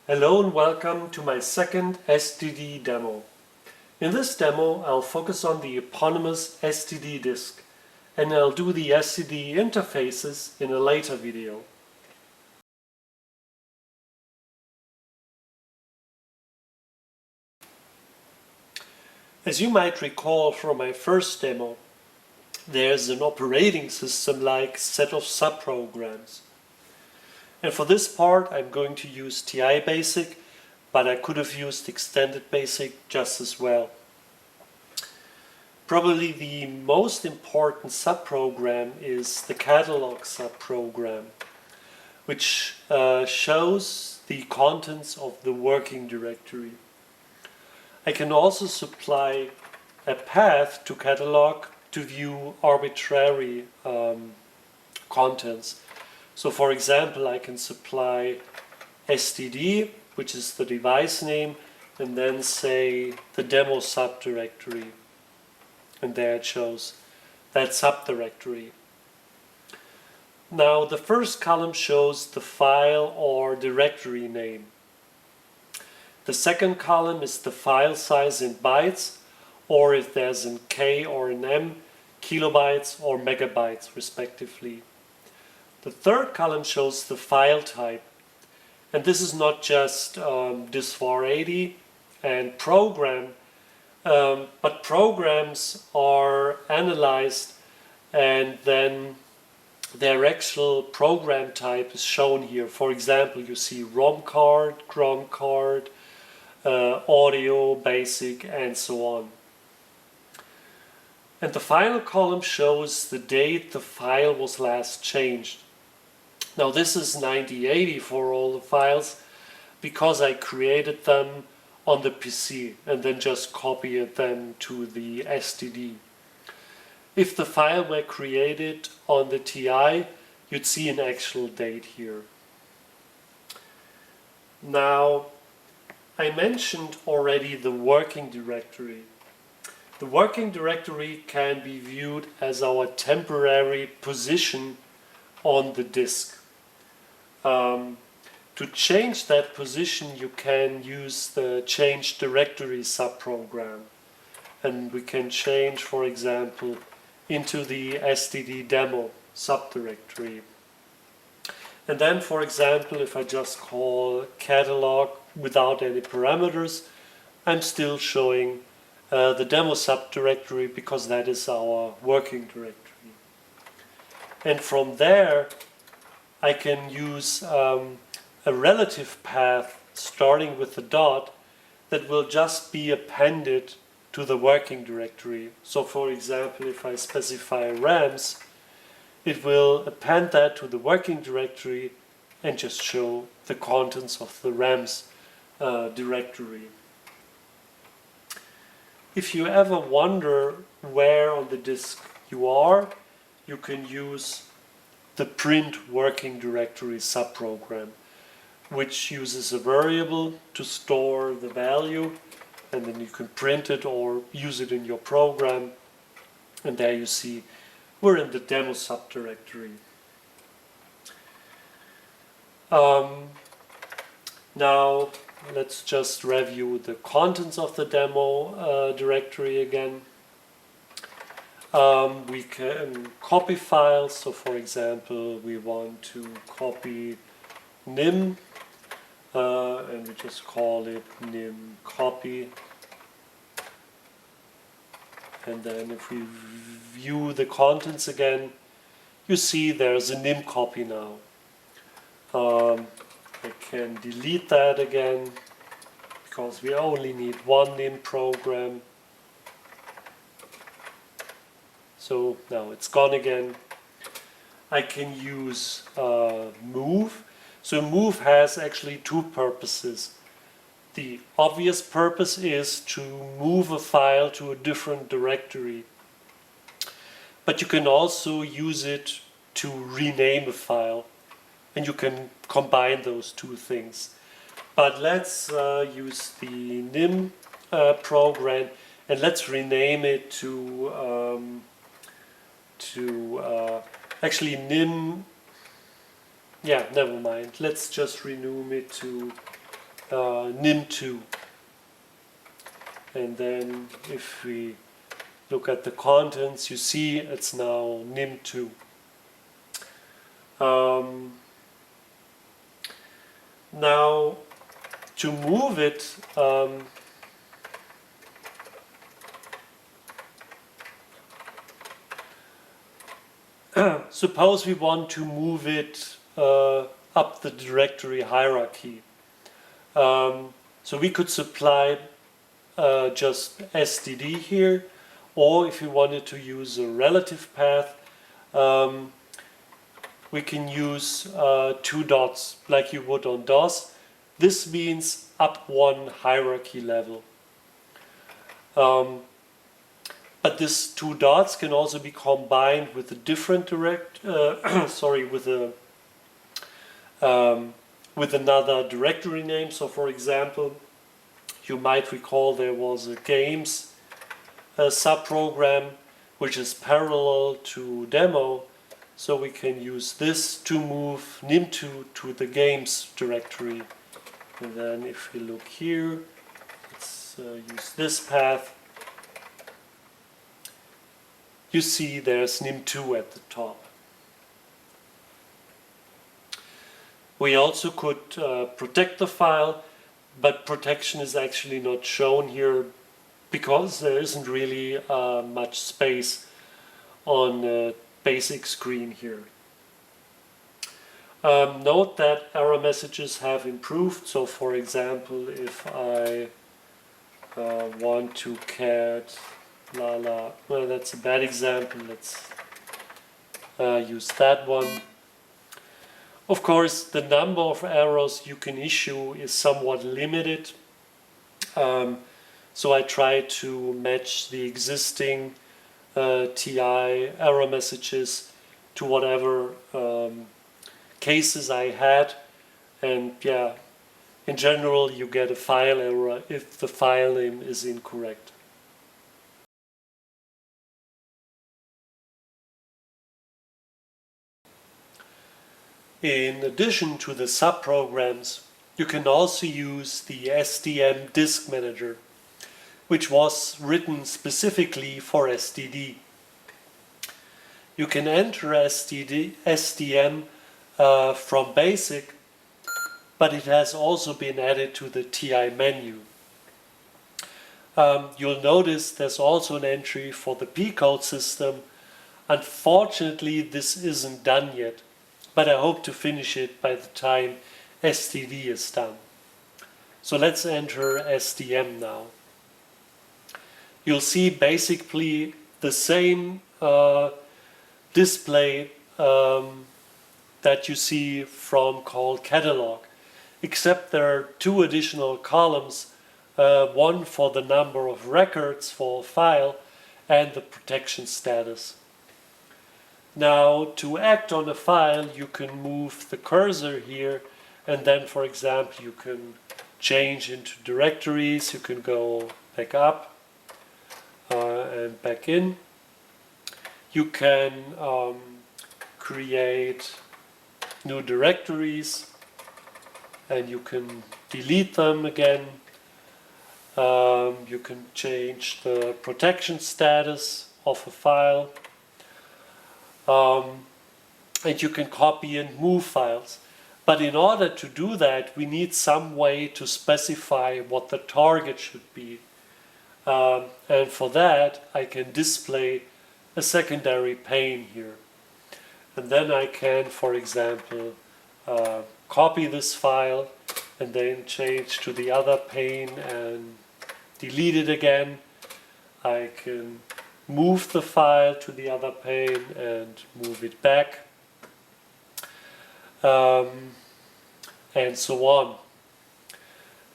Hello and welcome to my second SDD demo. In this demo I'll focus on the eponymous SDD disk and I'll do the SDD interfaces in a later video. As you might recall from my first demo, there's an operating system-like set of subprograms. And for this part I'm going to use TI Basic, but I could have used Extended Basic just as well. Probably the most important subprogram is the catalog subprogram, which shows the contents of the working directory. I can also supply a path to catalog to view arbitrary contents. So for example, I can supply SDD, which is the device name, and then say the demo subdirectory. And there it shows that subdirectory. Now the first column shows the file or directory name. The second column is the file size in bytes, or if there's an K or an M, kilobytes or megabytes respectively. The third column shows the file type, and this is not just dis480 and program, but programs are analyzed and then their actual program type is shown here. For example, you see ROM card, GROM card, audio, basic, and so on. And the final column shows the date the file was last changed. Now this is 9080 for all the files because I created them on the PC and then just copied them to the SDD. If the file were created on the TI, you'd see an actual date here. Now, I mentioned already the working directory. The working directory can be viewed as our temporary position on the disk. To change that position, you can use the change directory subprogram, and we can change, for example, into the SDD demo subdirectory. And then, for example, if I just call catalog without any parameters, I'm still showing the demo subdirectory because that is our working directory. And from there I can use a relative path starting with the dot that will just be appended to the working directory. So for example, if I specify RAMs, it will append that to the working directory and just show the contents of the RAMs directory. If you ever wonder where on the disk you are, you can use the print working directory subprogram, which uses a variable to store the value, and then you can print it or use it in your program, and there you see we're in the demo subdirectory. Now let's just review the contents of the demo directory again. We can copy files, so for example we want to copy nim and we just call it nim copy, and then if we view the contents again, you see there's a nim copy now. I can delete that again because we only need one nim program. So now it's gone again. I can use move. So move has actually two purposes. The obvious purpose is to move a file to a different directory. But you can also use it to rename a file. And you can combine those two things. But let's use the nim program and let's rename it to actually nim, yeah, never mind. Let's just rename it to nim2. And then if we look at the contents, you see it's now nim2. Now, to move it, suppose we want to move it up the directory hierarchy. So we could supply just SDD here, or if you wanted to use a relative path, we can use 2 dots like you would on DOS. This means up one hierarchy level. But these 2 dots can also be combined with a different with another directory name. So, for example, you might recall there was a games subprogram which is parallel to demo. So we can use this to move nim2 to the games directory. And then if we look here, let's use this path. You see there's nim2 at the top. We also could protect the file, but protection is actually not shown here because there isn't really much space on the basic screen here. Note that error messages have improved. So for example, if I want to cat lala, well, that's a bad example, let's use that one. Of course, the number of errors you can issue is somewhat limited, so I try to match the existing TI error messages to whatever cases I had, and yeah, in general you get a file error if the file name is incorrect. In addition to the subprograms, you can also use the SDM disk manager, which was written specifically for SDD. You can enter SDM from BASIC, but it has also been added to the TI menu. You'll notice there's also an entry for the P-code system. Unfortunately, this isn't done yet, but I hope to finish it by the time SDD is done. So let's enter SDM now. You'll see basically the same display that you see from called catalog, except there are 2 additional columns, one for the number of records for a file and the protection status. Now, to act on a file, you can move the cursor here, and then, for example, you can change into directories, you can go back up and back in. You can create new directories, and you can delete them again. You can change the protection status of a file. And you can copy and move files. But in order to do that, we need some way to specify what the target should be. And for that, I can display a secondary pane here. And then I can, for example, copy this file and then change to the other pane and delete it again. I can move the file to the other pane and move it back, and so on.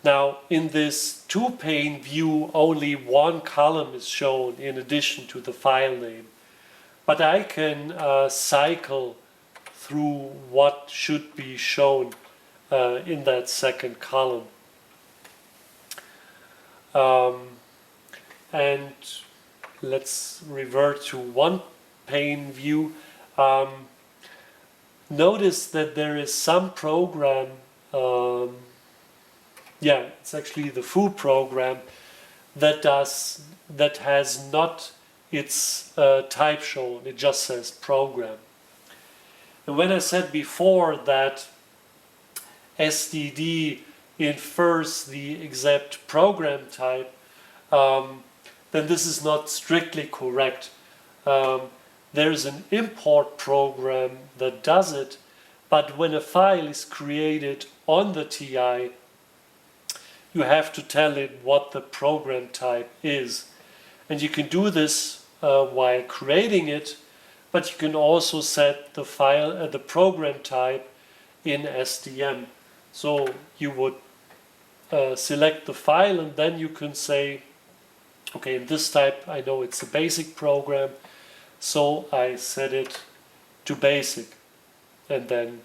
Now, in this 2-pane view, only one column is shown in addition to the file name. But I can cycle through what should be shown in that second column. And let's revert to 1-pane view. Notice that there is some program yeah, it's actually the foo program that has not its type shown. It just says program. And when I said before that SDD infers the exact program type, then this is not strictly correct. There's an import program that does it, but when a file is created on the TI, you have to tell it what the program type is. And you can do this while creating it, but you can also set the file, the program type in SDM. So you would select the file, and then you can say, okay, in this type I know it's a basic program, so I set it to basic, and then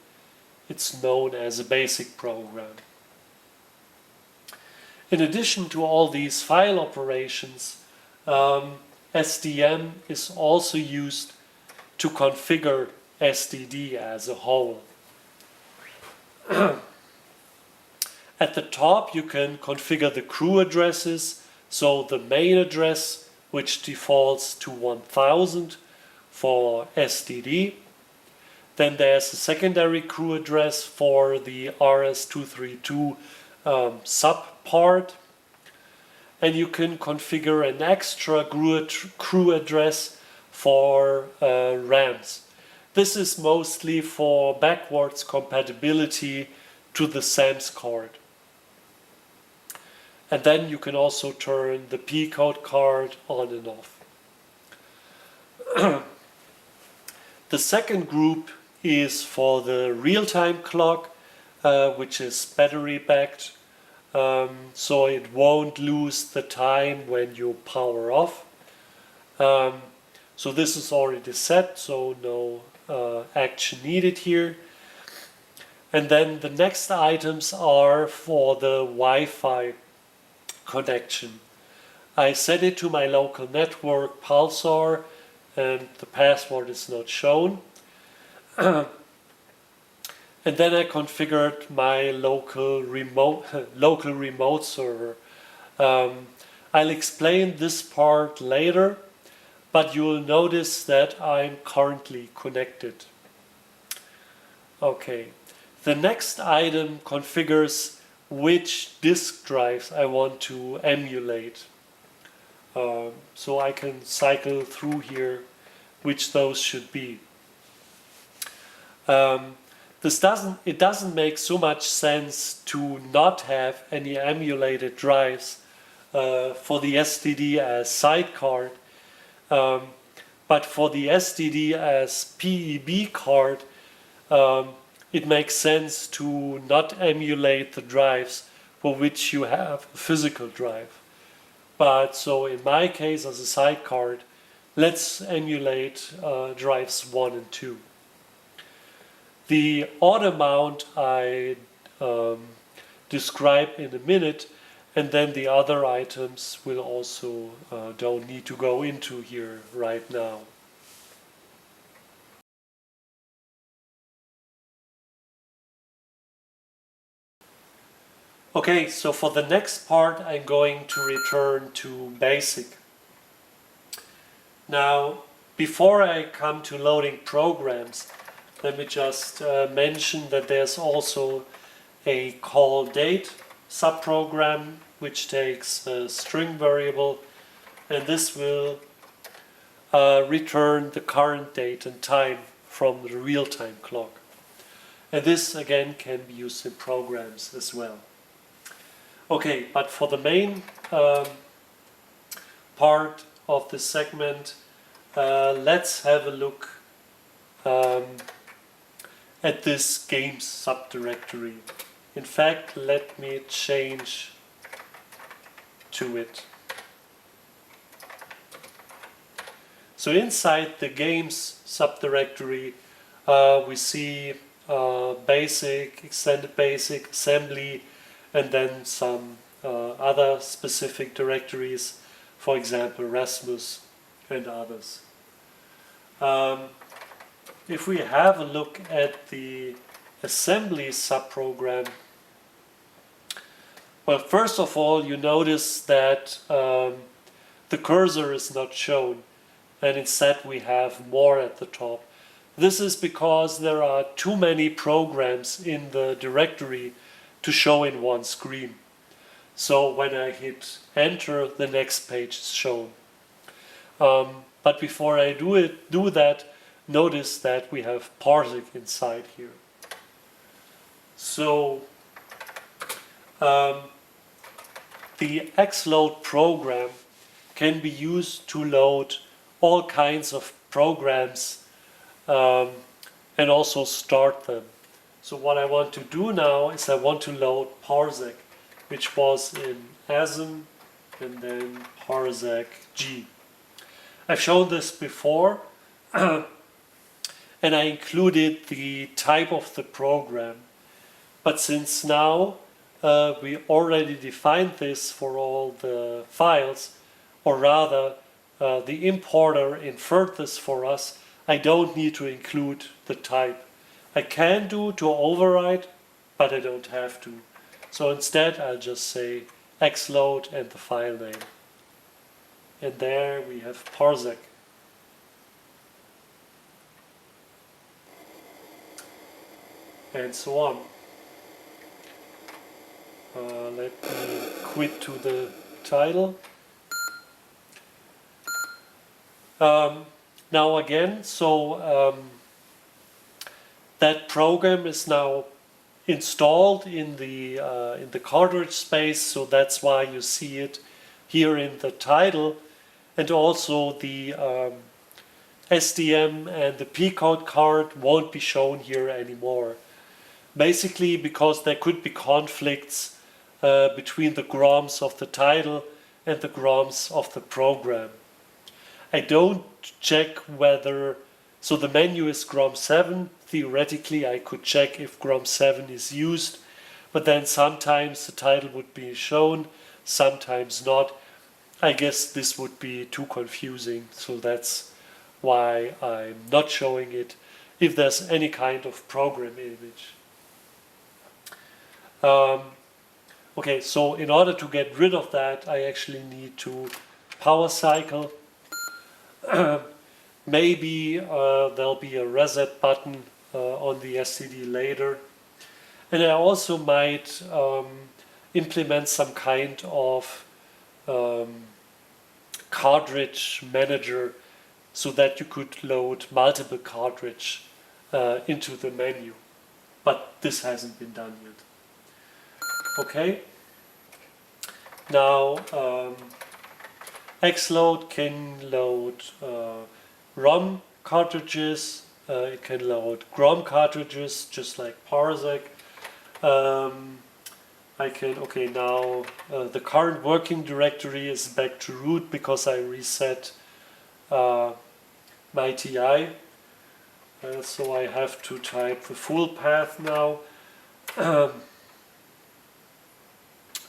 it's known as a basic program. In addition to all these file operations, SDM is also used to configure SDD as a whole. At the top you can configure the crew addresses, so the main address, which defaults to 1000 for SDD. Then there's a secondary crew address for the RS-232 sub part. And you can configure an extra crew address for RAMs. This is mostly for backwards compatibility to the SAMS card. And then you can also turn the P-code card on and off. The second group is for the real-time clock, which is battery backed, so it won't lose the time when you power off. So this is already set, so no action needed here. And then the next items are for the Wi-Fi connection. I set it to my local network Pulsar, and the password is not shown. And then I configured my local remote server. I'll explain this part later, but you'll notice that I'm currently connected. Okay, the next item configures which disk drives I want to emulate. So I can cycle through here which those should be. It doesn't make so much sense to not have any emulated drives for the SDD as sidecard, but for the SDD as PEB card, it makes sense to not emulate the drives for which you have a physical drive. But so in my case as a sidecard, let's emulate drives 1 and 2. The auto mount I describe in a minute, and then the other items will also don't need to go into here right now. Okay, so for the next part I'm going to return to BASIC. Now, before I come to loading programs, let me just mention that there's also a call date subprogram which takes a string variable, and this will return the current date and time from the real-time clock. And this again can be used in programs as well. Okay, but for the main part of this segment, let's have a look at this games subdirectory. In fact, let me change to it. So inside the games subdirectory, we see basic, extended basic, assembly, and then some other specific directories, for example Rasmus and others. If we have a look at the assembly subprogram, Well, first of all, you notice that the cursor is not shown, and instead we have more at the top. This is because there are too many programs in the directory to show in one screen. So when I hit enter, the next page is shown. But before I do that, notice that we have parsec inside here. So the xload program can be used to load all kinds of programs and also start them. So what I want to do now is I want to load parsec, which was in asm and then parsec g. I've shown this before and I included the type of the program. But since now we already defined this for all the files, or rather the importer inferred this for us, I don't need to include the type. I can do to override, but I don't have to. So instead I'll just say xload and the file name. And there we have parsec. And so on. Let me quit to the title. Now again, so that program is now installed in the cartridge space, so that's why you see it here in the title, and also the SDM and the P-code card won't be shown here anymore. Basically because there could be conflicts between the groms of the title and the groms of the program. I don't check whether, so the menu is grom 7, theoretically I could check if grom 7 is used, but then sometimes the title would be shown, sometimes not. I guess this would be too confusing, so that's why I'm not showing it if there's any kind of program image. Okay, so in order to get rid of that, I actually need to power cycle. Maybe there'll be a reset button on the SDD later. And I also might implement some kind of cartridge manager so that you could load multiple cartridge into the menu. But this hasn't been done yet. Okay. Now xload can load ROM cartridges, it can load GROM cartridges, just like parsec. I can, okay, now the current working directory is back to root because I reset my TI. So I have to type the full path now.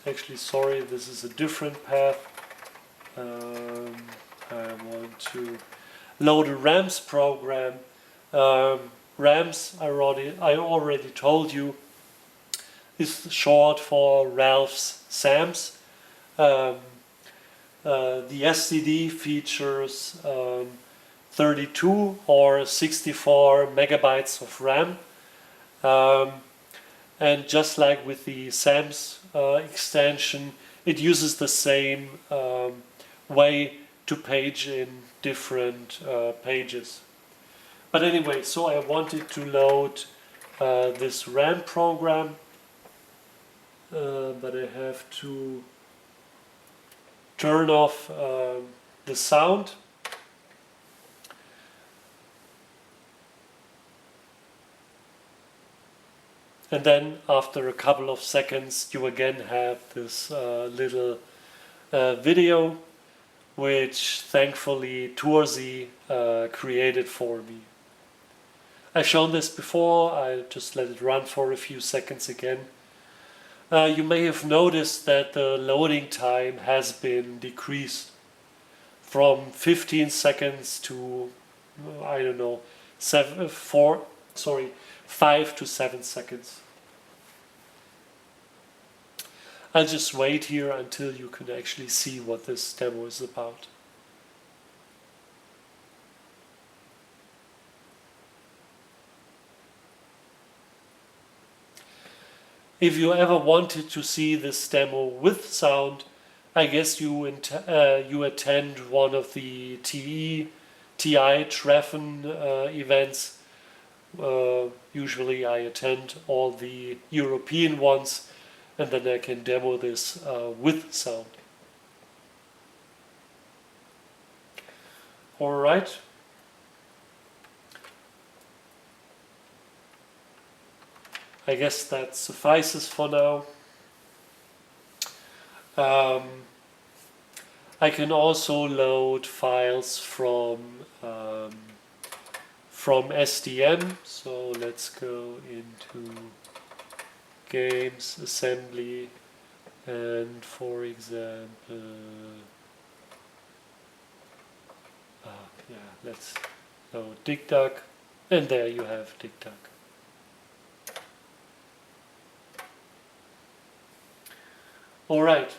Actually, sorry, this is a different path. I want to load a RAMS program. RAMS, I already told you, is short for Ralph's SAMS. The SDD features 32 or 64 megabytes of RAM. And just like with the SAMS extension, it uses the same way to page in different pages. But anyway, so I wanted to load this RAM program, but I have to turn off the sound. And then after a couple of seconds you again have this little video, which thankfully Torsi created for me. I've shown this before, I'll just let it run for a few seconds again. You may have noticed that the loading time has been decreased from 15 seconds to, I don't know, 5 to 7 seconds. I'll just wait here until you can actually see what this demo is about. If you ever wanted to see this demo with sound, I guess you attend one of the TI Treffen events. Usually I attend all the European ones, and then I can demo this with sound. Alright. I guess that suffices for now. I can also load files from SDM. So let's go into Games, Assembly, and for example, let's load DigDug, and there you have DigDug. Alright,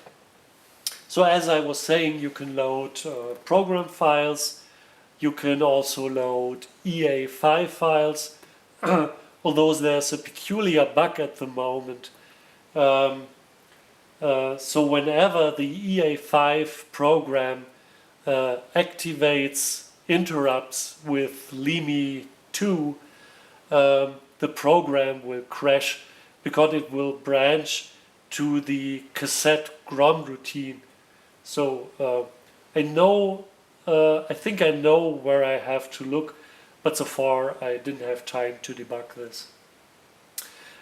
so as I was saying, you can load program files, you can also load EA5 files, although there's a peculiar bug at the moment. So whenever the EA5 program activates interrupts with LIMI2, the program will crash because it will branch to the cassette GROM routine. So I think I know where I have to look, but so far I didn't have time to debug this.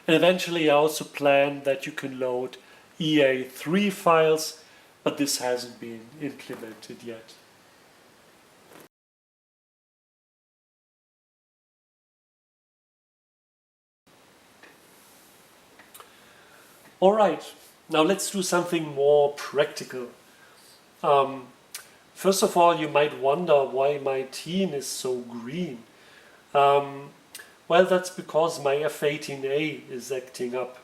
And eventually I also plan that you can load EA3 files, but this hasn't been implemented yet. Alright, now let's do something more practical. First of all, you might wonder why my team is so green. Well, that's because my F18A is acting up.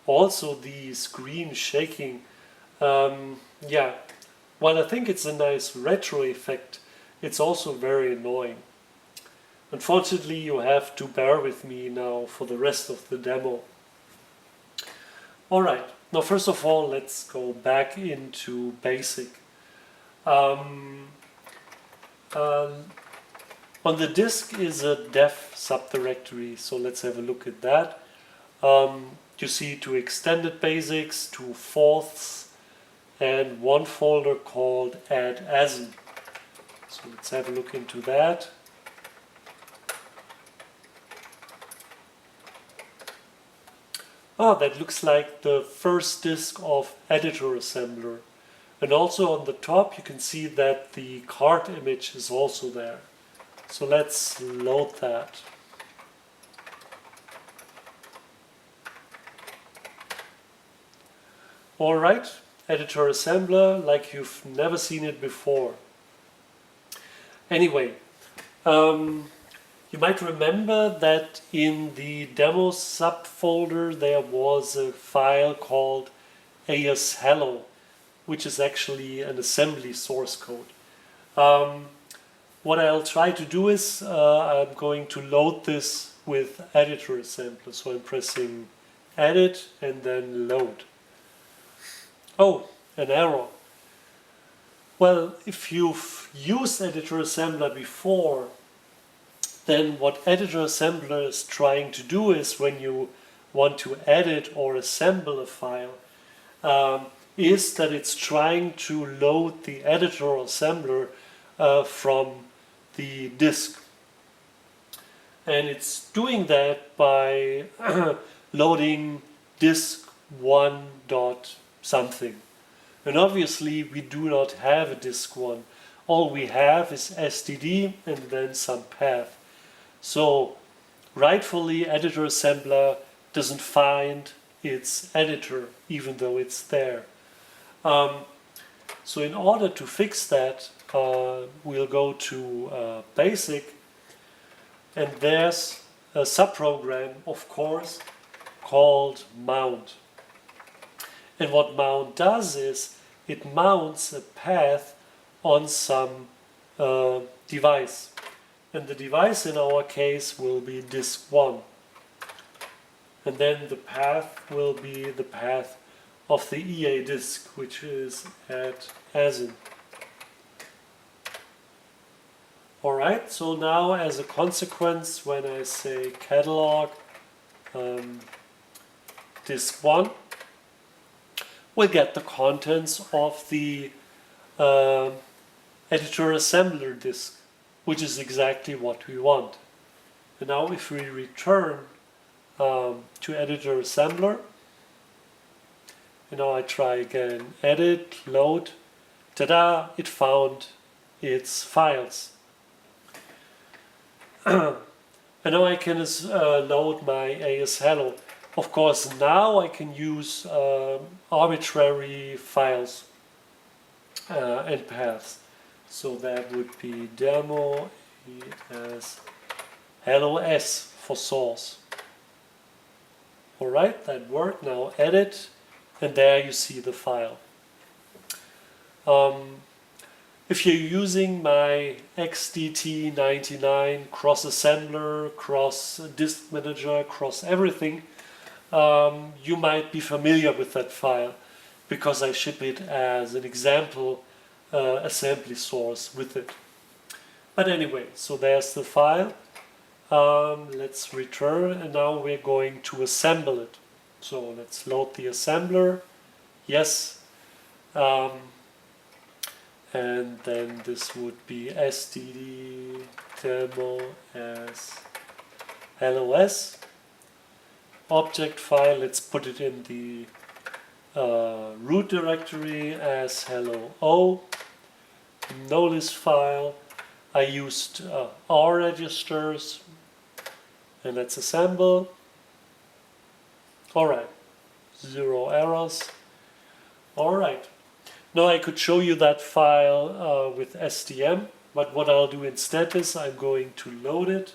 Also, the screen shaking. While I think it's a nice retro effect, it's also very annoying. Unfortunately, you have to bear with me now for the rest of the demo. Alright, now first of all, let's go back into BASIC. On the disk is a dev subdirectory, so let's have a look at that. You see 2 extended basics, 2 fourths, and 1 folder called add asm. So let's have a look into that. That looks like the first disk of editor assembler. And also on the top you can see that the card image is also there. So let's load that. Alright, editor assembler like you've never seen it before. Anyway, you might remember that in the demo subfolder there was a file called ashello, which is actually an assembly source code. What I'll try to do is I'm going to load this with editor assembler. So I'm pressing edit and then load. Oh, an error. Well, if you've used editor assembler before, then what editor assembler is trying to do is when you want to edit or assemble a file, is that it's trying to load the editor assembler from the disk. And it's doing that by loading disk1 dot something. And obviously we do not have a disk1. All we have is SDD and then some path. So rightfully editor assembler doesn't find its editor even though it's there. So in order to fix that, we'll go to BASIC, and there's a subprogram, of course, called mount. And what mount does is it mounts a path on some device. And the device in our case will be disk 1. And then the path will be the path of the EA disk, which is at ASIN. Alright, so now as a consequence, when I say catalog disk 1, we'll get the contents of the editor assembler disk, which is exactly what we want. And now if we return to editor assembler, and now I try again, edit, load, ta-da, it found its files. And now I can load my ASHello. Of course, now I can use arbitrary files and paths. So that would be demo as hello-s for source. Alright, that worked. Now edit, and there you see the file. If you're using my XDT99 cross-assembler, cross-disk manager, cross-everything, you might be familiar with that file because I ship it as an example assembly source with it. But anyway, so there's the file. Let's return, and now we're going to assemble it. So let's load the assembler. Yes. And then this would be SDD demo as hello-s. Object file, let's put it in the root directory as hello-o. No list file. I used R registers, and let's assemble. Alright, 0 errors. Alright, now I could show you that file with SDM, but what I'll do instead is I'm going to load it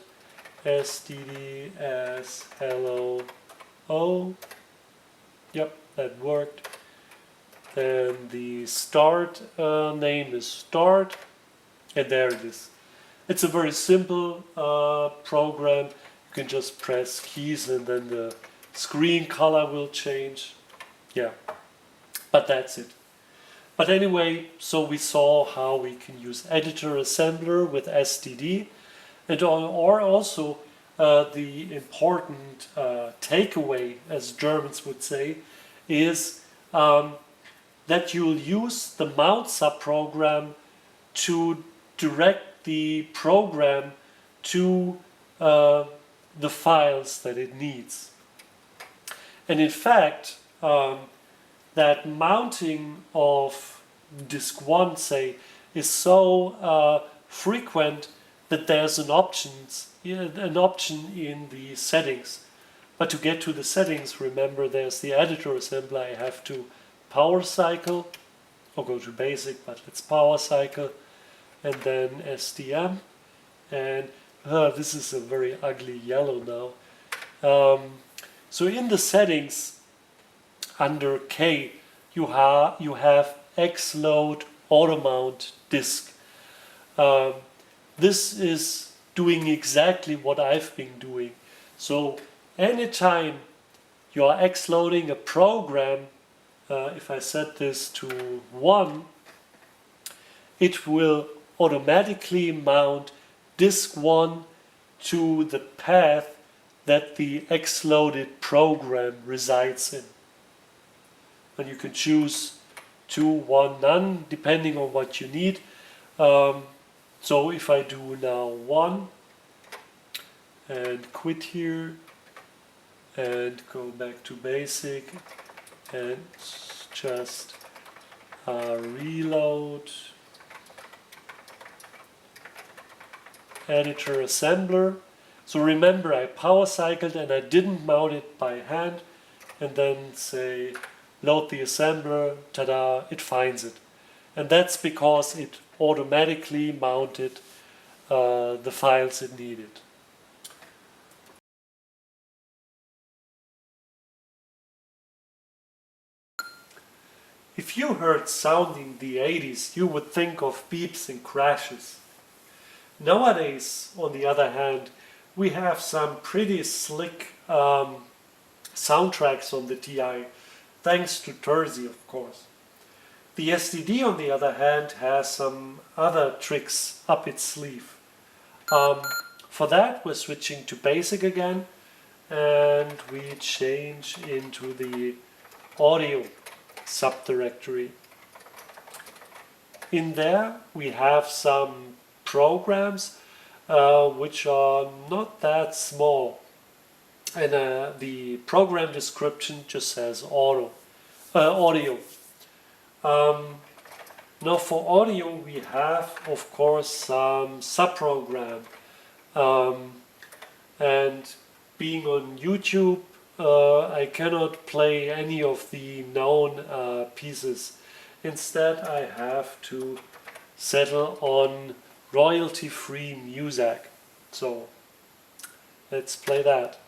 SDD as hello-o. Yep, that worked. Then the start name is start, and there it is. It's a very simple program. You can just press keys and then the screen color will change. Yeah, but that's it. But anyway, so we saw how we can use editor assembler with SDD, and or also the important takeaway, as Germans would say, is that you'll use the mount subprogram to direct the program to the files that it needs. And in fact, that mounting of disk 1, say, is so frequent that there's an option in the settings. But to get to the settings, remember there's the editor assembler. I have to power cycle, or go to basic, but let's power cycle, and then SDM. And this is a very ugly yellow now. So in the settings, under K, you have Xload auto mount disk. This is doing exactly what I've been doing. So anytime you are Xloading a program, if I set this to 1, it will automatically mount disk 1 to the path that the Xloaded program resides in. And you can choose 2, 1, none, depending on what you need. So if I do now 1 and quit here and go back to basic and just reload editor assembler. So remember, I power cycled and I didn't mount it by hand, and then say load the assembler, ta-da, it finds it. And that's because it automatically mounted the files it needed. If you heard sound in the 80s, you would think of beeps and crashes. Nowadays, on the other hand, we have some pretty slick soundtracks on the TI, thanks to Terzi, of course. The SDD, on the other hand, has some other tricks up its sleeve. For that, we're switching to basic again, and we change into the audio subdirectory. In there, we have some programs which are not that small, and the program description just says audio. Now for audio we have of course some subprogram, and being on YouTube I cannot play any of the known pieces. Instead I have to settle on royalty-free music. So let's play that.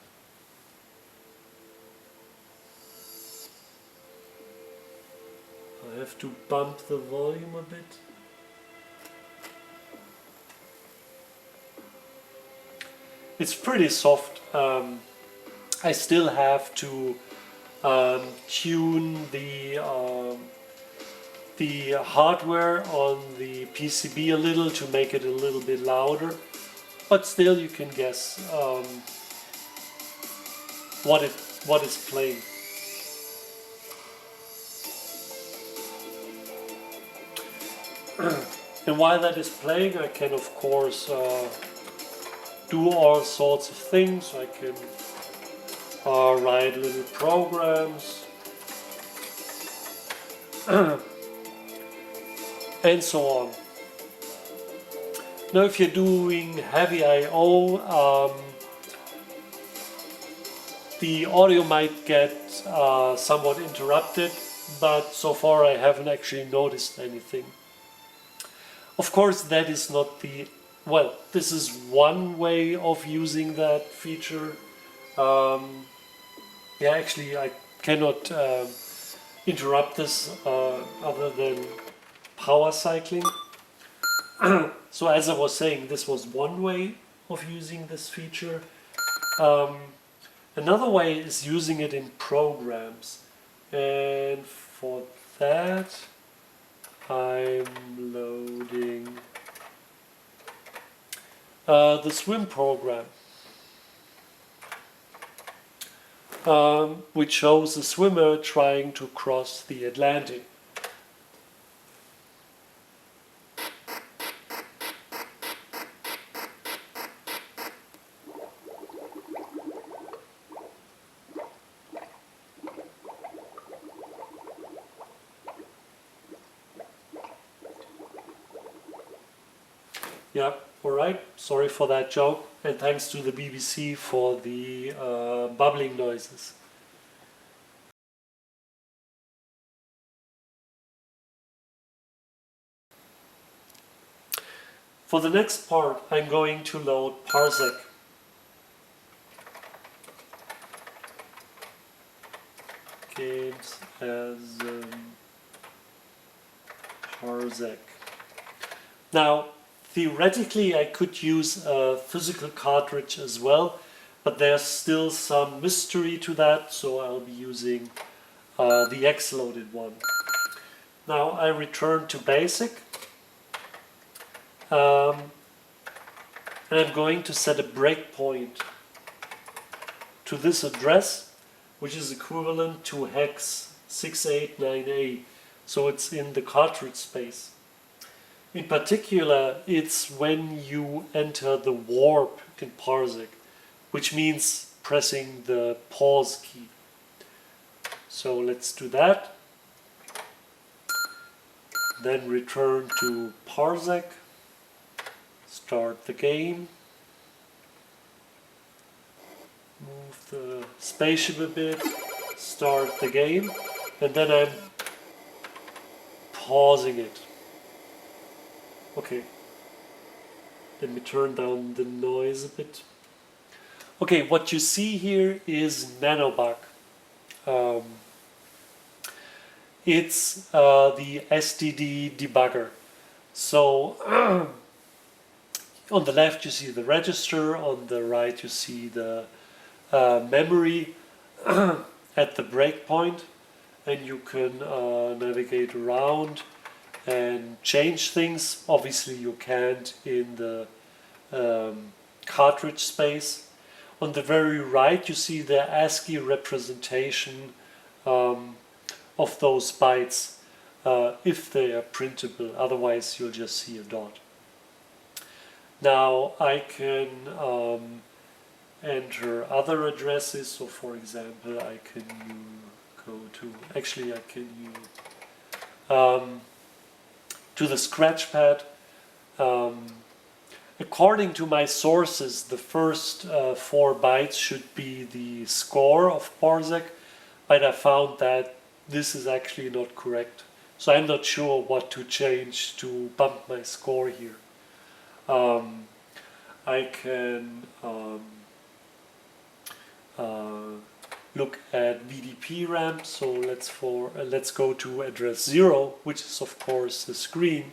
I have to bump the volume a bit. It's pretty soft. I still have to tune the hardware on the PCB a little to make it a little bit louder, but still you can guess what is playing. And while that is playing, I can of course do all sorts of things. I can write little programs and so on. Now if you're doing heavy I/O, the audio might get somewhat interrupted, but so far I haven't actually noticed anything. Of course, that is not the... well, this is one way of using that feature. Yeah, actually I cannot interrupt this other than power cycling. So as I was saying, this was one way of using this feature. Another way is using it in programs, and for that I'm loading the swim program, which shows a swimmer trying to cross the Atlantic. Yeah, alright, sorry for that joke, and thanks to the BBC for the bubbling noises. For the next part, I'm going to load Parsec. Games as Parsec. Now, theoretically, I could use a physical cartridge as well, but there's still some mystery to that, so I'll be using the X-loaded one. Now I return to BASIC, and I'm going to set a breakpoint to this address, which is equivalent to hex 689A, so it's in the cartridge space. In particular, it's when you enter the warp in Parsec, which means pressing the pause key. So let's do that. Then return to Parsec, start the game, move the spaceship a bit, start the game, and then I'm pausing it. Okay, let me turn down the noise a bit. Okay, what you see here is Nanobug. it's the SDD debugger. So on the left you see the register, on the right you see the memory at the breakpoint, and you can navigate around and change things. Obviously you can't in the cartridge space. On the very right you see the ASCII representation of those bytes if they are printable, otherwise you'll just see a dot. Now I can enter other addresses, so for example I can go to, actually I can to the scratchpad. According to my sources, the first 4 bytes should be the score of Parsec, but I found that this is actually not correct. So I'm not sure what to change to bump my score here. I can look at VDP ramp, so let's go to address 0, which is of course the screen.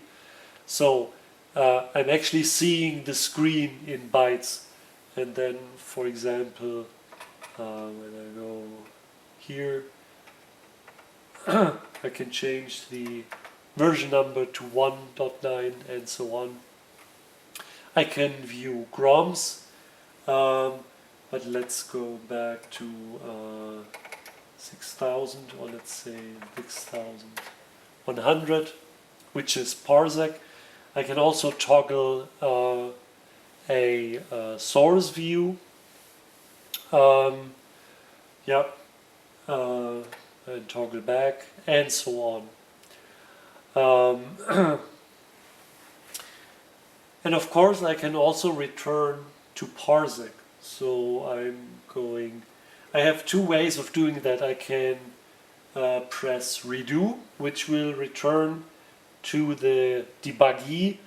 So I'm actually seeing the screen in bytes, and then for example when I go here I can change the version number to 1.9 and so on. I can view GROMs, but let's go back to 6000, or let's say 6100, which is Parsec. I can also toggle a source view. And toggle back, and so on. And of course I can also return to Parsec. So I have 2 ways of doing that. I can press redo, which will return to the debuggee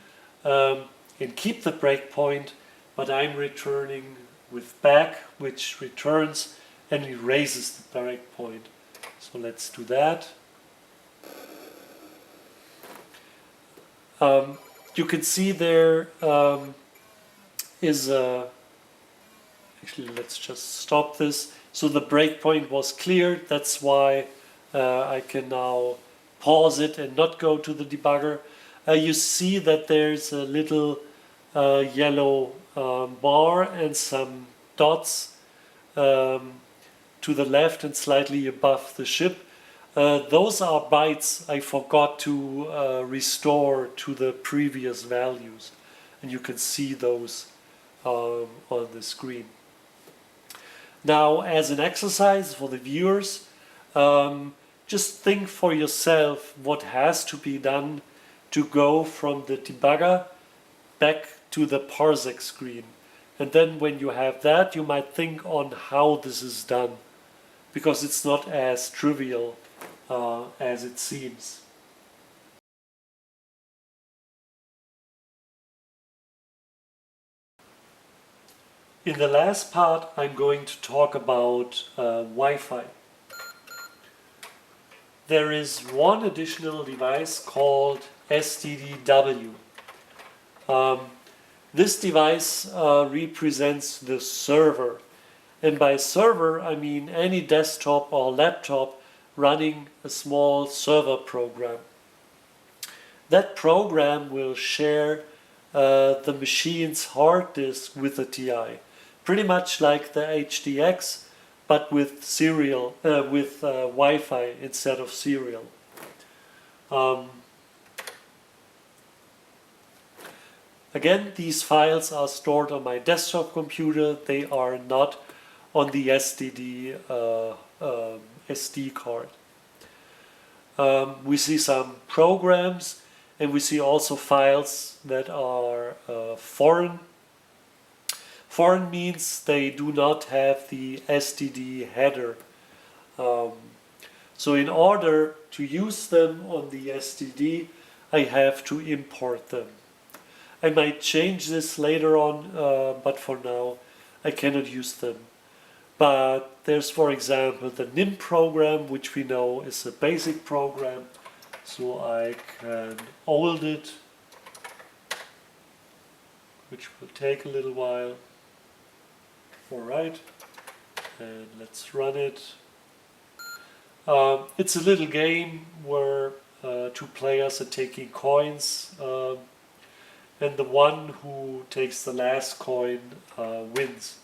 and keep the breakpoint, but I'm returning with back, which returns and erases the breakpoint. So let's do that. You can see there is a, actually let's just stop this. So the breakpoint was cleared, that's why I can now pause it and not go to the debugger. You see that there's a little yellow bar and some dots to the left and slightly above the ship. Those are bytes I forgot to restore to the previous values, and you can see those on the screen. Now, as an exercise for the viewers, just think for yourself what has to be done to go from the debugger back to the Parsec screen. And then when you have that, you might think on how this is done, because it's not as trivial as it seems. In the last part, I'm going to talk about Wi-Fi. There is one additional device called SDDW. This device represents the server. And by server, I mean any desktop or laptop running a small server program. That program will share the machine's hard disk with the TI, pretty much like the HDX, but with Wi-Fi instead of serial. Again, these files are stored on my desktop computer. They are not on the SDD SD card. We see some programs, and we see also files that are foreign. Foreign means they do not have the SDD header. So in order to use them on the SDD, I have to import them. I might change this later on, but for now I cannot use them. But there's, for example, the nim program, which we know is a basic program. So I can hold it, which will take a little while. Alright, and let's run it. It's a little game where two players are taking coins, and the one who takes the last coin wins.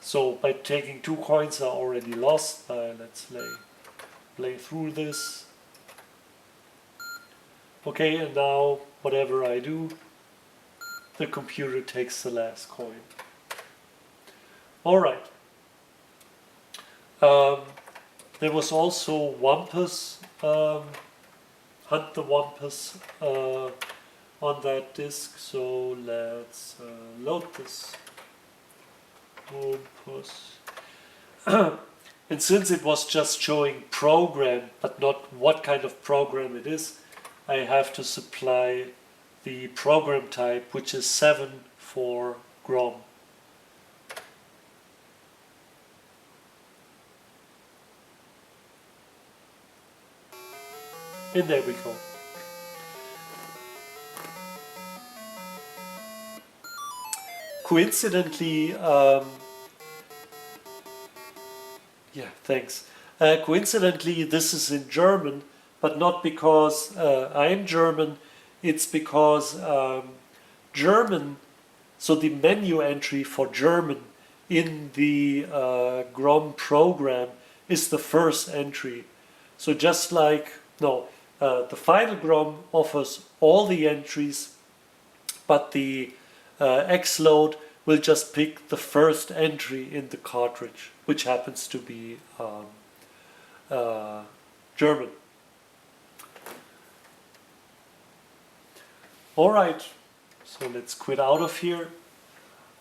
So by taking 2 coins are already lost. Let's play through this. Okay, and now whatever I do, the computer takes the last coin. Alright. There was also Wampus, Hunt the Wampus on that disk, so let's load this. Wampus. And since it was just showing program, but not what kind of program it is, I have to supply the program type, which is 7 for GROM. And there we go. Coincidentally, coincidentally, this is in German, but not because I'm German. It's because German, so the menu entry for German in the GROM program is the first entry. So just like, the final GROM offers all the entries, but the Xload will just pick the first entry in the cartridge, which happens to be German. Alright, so let's quit out of here.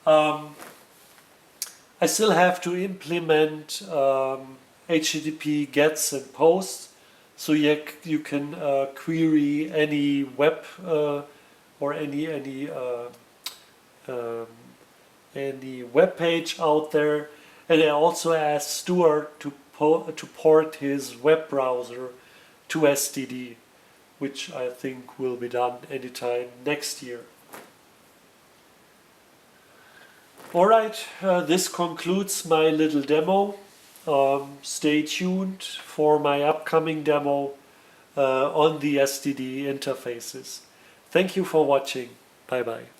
I still have to implement HTTP gets and posts, so you can query any web or any web page out there. And I also asked Stuart to port his web browser to SDD, which I think will be done anytime next year. Alright, this concludes my little demo. Stay tuned for my upcoming demo on the SDD interfaces. Thank you for watching. Bye bye.